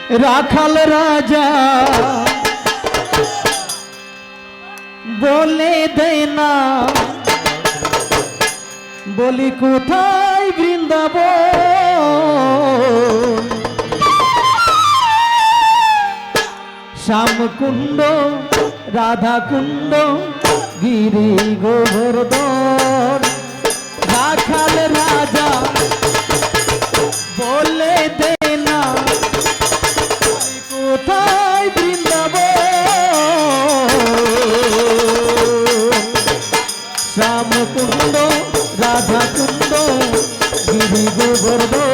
রাখাল রাজা বলে দেয় না, বলি কোথায় বৃন্দাবন, শ্যামকুণ্ড রাধাকুণ্ড গিরি গোবর্ধন। রাখাল রাজা বলে দে না, কোথায় বৃন্দাবন, শ্যামকুণ্ড রাধাকুণ্ড গিরি গোবর্ধন।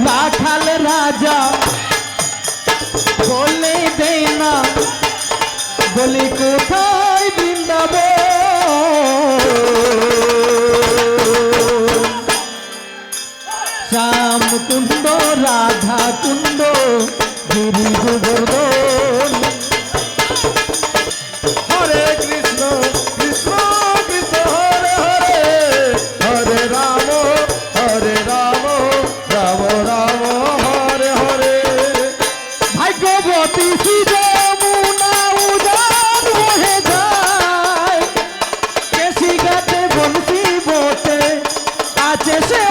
রাখাল রাজা বলে দে না, বলি কোথায় বৃন্দাবন, শ্যামকুণ্ড রাধাকুণ্ড গিরি গোবর্ধন। হরে কৃষ্ণ কৃষ্ণ কৃষ্ণ হরে হরে, হরে রাম রাম রাম হরে হরে। ভাগ্যবতী শ্রী যমুনা উদান হয়ে যায়, কেশি ঘাটে বংশী বোটে আছে সে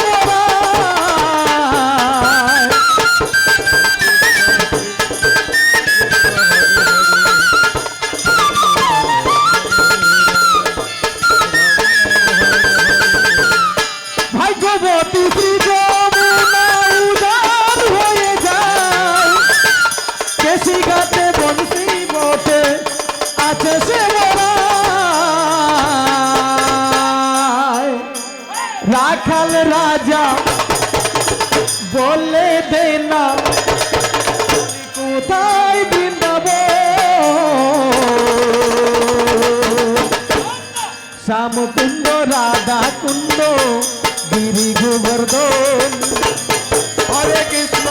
ভাগ্যবতী শ্রী যমুনা উদান হয়ে যায়, কেশি ঘাটে বংশী বোটে আছে সে রাখাল রাজা বলে দে না, কোথায় বৃন্দাবন, শ্যামকুণ্ড রাধাকুণ্ড গিরি গোবর্ধন। হরে কৃষ্ণ